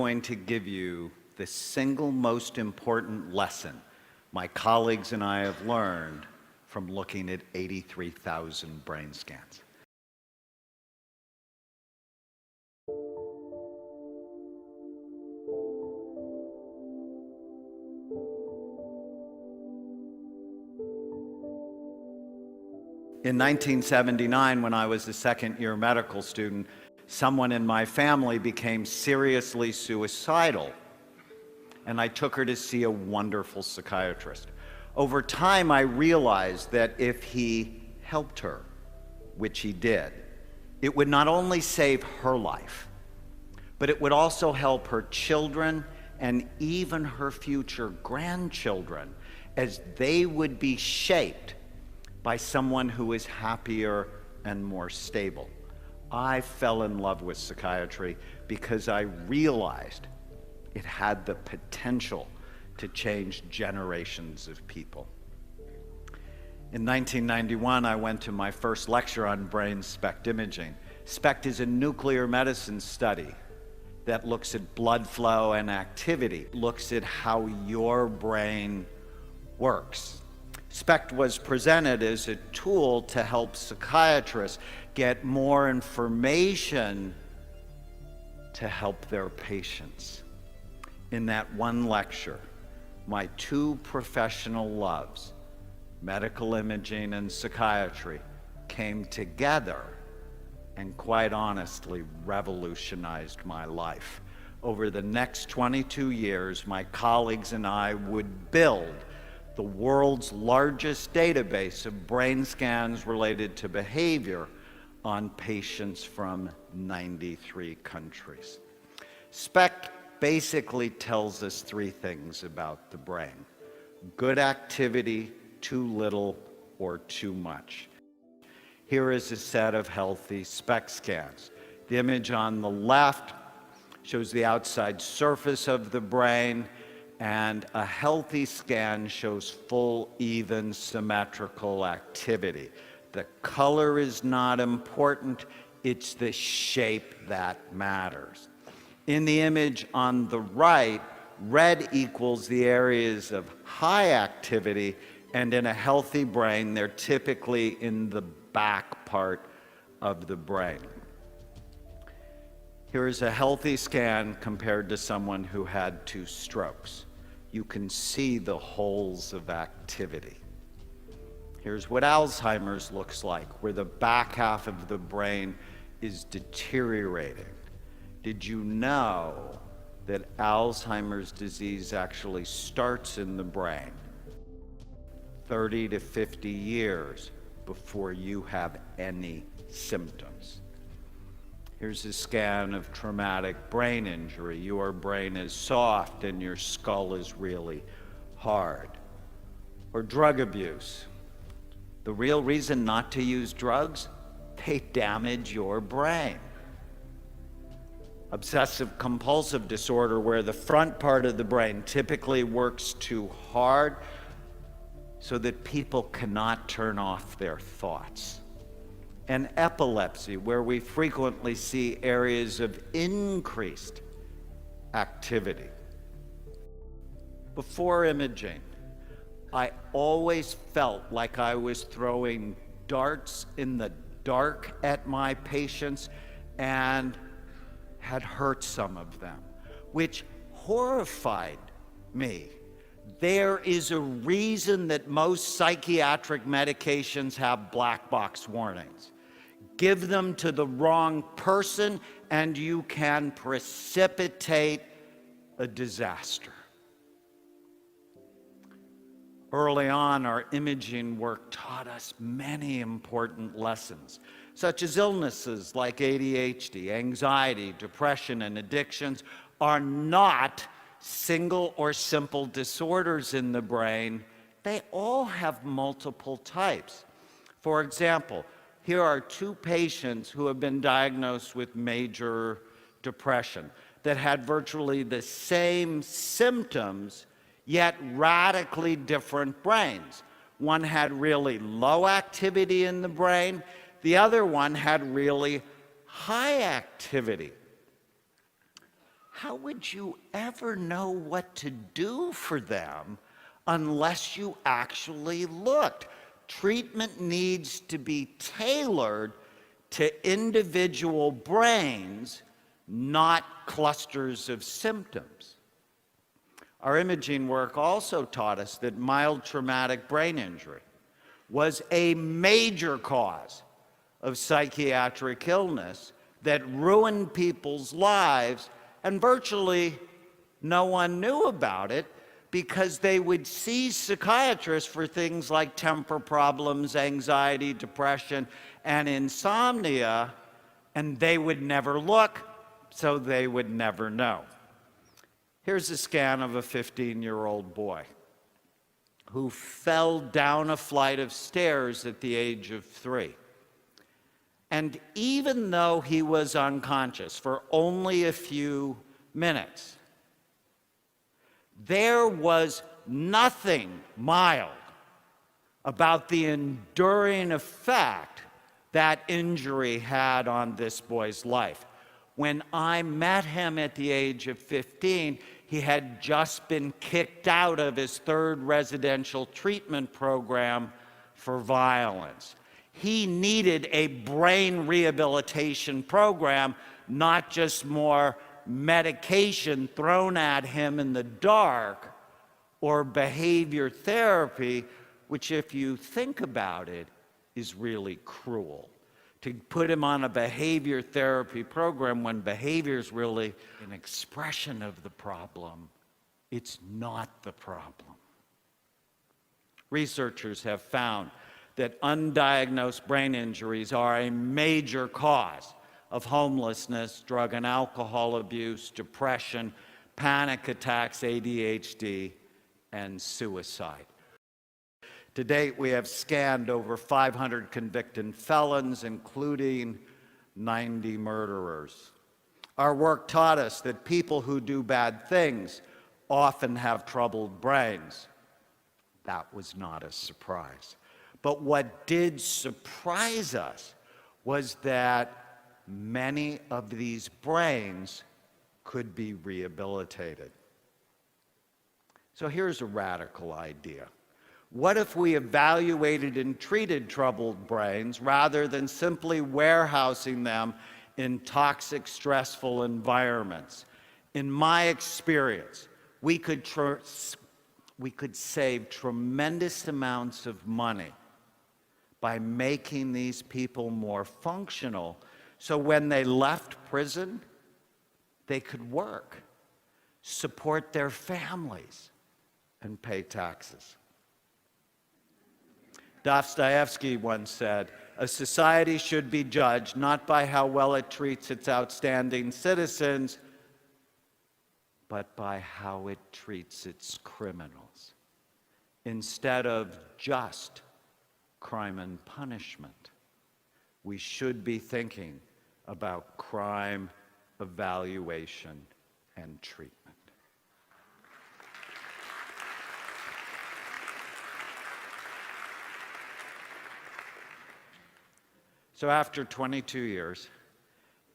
going to give you the single most important lesson my colleagues and I have learned from looking at 83,000 brain scans. In 1979, when I was a second-year medical student, someone in my family became seriously suicidal, and I took her to see a wonderful psychiatrist. Over time, I realized that if he helped her, which he did, it would not only save her life, but it would also help her children and even her future grandchildren, as they would be shaped by someone who is happier and more stable. I fell in love with psychiatry because I realized it had the potential to change generations of people. In 1991, I went to my first lecture on brain SPECT imaging. SPECT is a nuclear medicine study that looks at blood flow and activity, looks at how your brain works. SPECT was presented as a tool to help psychiatrists get more information to help their patients. In that one lecture, my two professional loves, medical imaging and psychiatry, came together and quite honestly revolutionized my life. Over the next 22 years, my colleagues and I would build the world's largest database of brain scans related to behavior on patients from 93 countries. SPECT basically tells us three things about the brain: good activity, too little, or too much. Here is a set of healthy SPECT scans. The image on the left shows the outside surface of the brain, and a healthy scan shows full, even, symmetrical activity. The color is not important, it's the shape that matters. In the image on the right, red equals the areas of high activity, and in a healthy brain, they're typically in the back part of the brain. Here is a healthy scan compared to someone who had 2 strokes. You can see the holes of activity. Here's what Alzheimer's looks like, where the back half of the brain is deteriorating. Did you know that Alzheimer's disease actually starts in the brain 30 to 50 years before you have any symptoms? Here's a scan of traumatic brain injury. Your brain is soft and your skull is really hard. Or drug abuse. The real reason not to use drugs? They damage your brain. Obsessive compulsive disorder, where the front part of the brain typically works too hard so that people cannot turn off their thoughts. And epilepsy, where we frequently see areas of increased activity. Before imaging, I always felt like I was throwing darts in the dark at my patients and had hurt some of them, which horrified me. There is a reason that most psychiatric medications have black box warnings. Give them to the wrong person and you can precipitate a disaster. Early on, our imaging work taught us many important lessons, such as illnesses like ADHD, anxiety, depression, and addictions are not single or simple disorders in the brain. They all have multiple types. For example, here are 2 patients who have been diagnosed with major depression that had virtually the same symptoms, yet radically different brains. One had really low activity in the brain, the other one had really high activity. how would you ever know what to do for them unless you actually looked? Treatment needs to be tailored to individual brains, not clusters of symptoms. Our imaging work also taught us that mild traumatic brain injury was a major cause of psychiatric illness that ruined people's lives, and virtually no one knew about it because they would see psychiatrists for things like temper problems, anxiety, depression, and insomnia, and they would never look, so they would never know. Here's a scan of a 15-year-old boy who fell down a flight of stairs at the age of 3. And even though he was unconscious for only a few minutes, there was nothing mild about the enduring effect that injury had on this boy's life. When I met him at the age of 15, he had just been kicked out of his 3rd residential treatment program for violence. He needed a brain rehabilitation program, not just more medication thrown at him in the dark or behavior therapy, which, if you think about it, is really cruel. To put him on a behavior therapy program when behavior is really an expression of the problem, it's not the problem. Researchers have found that undiagnosed brain injuries are a major cause of homelessness, drug and alcohol abuse, depression, panic attacks, ADHD, and suicide. To date, we have scanned over 500 convicted felons, including 90 murderers. Our work taught us that people who do bad things often have troubled brains. That was not a surprise. But what did surprise us was that many of these brains could be rehabilitated. So here's a radical idea. What if we evaluated and treated troubled brains rather than simply warehousing them in toxic, stressful environments? In my experience, we could save tremendous amounts of money by making these people more functional, so when they left prison, they could work, support their families, and pay taxes. Dostoevsky once said, "A society should be judged not by how well it treats its outstanding citizens, but by how it treats its criminals." Instead of just crime and punishment, we should be thinking about crime evaluation and treatment. So after 22 years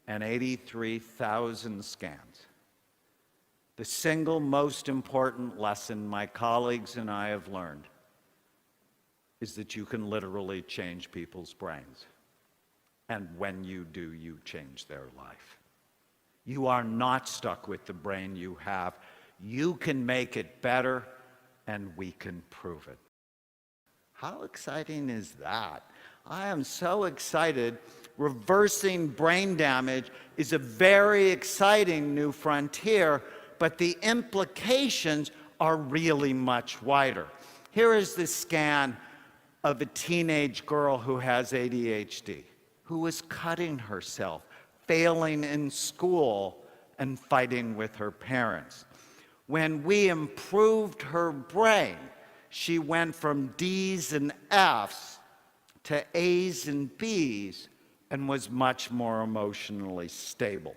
and 83,000 scans, the single most important lesson my colleagues and I have learned is that you can literally change people's brains. And when you do, you change their life. You are not stuck with the brain you have. You can make it better, and we can prove it. How exciting is that? I am so excited. Reversing brain damage is a very exciting new frontier, but the implications are really much wider. Here is the scan of a teenage girl who has ADHD, who was cutting herself, failing in school, and fighting with her parents. When we improved her brain, she went from D's and F's to A's and B's and was much more emotionally stable.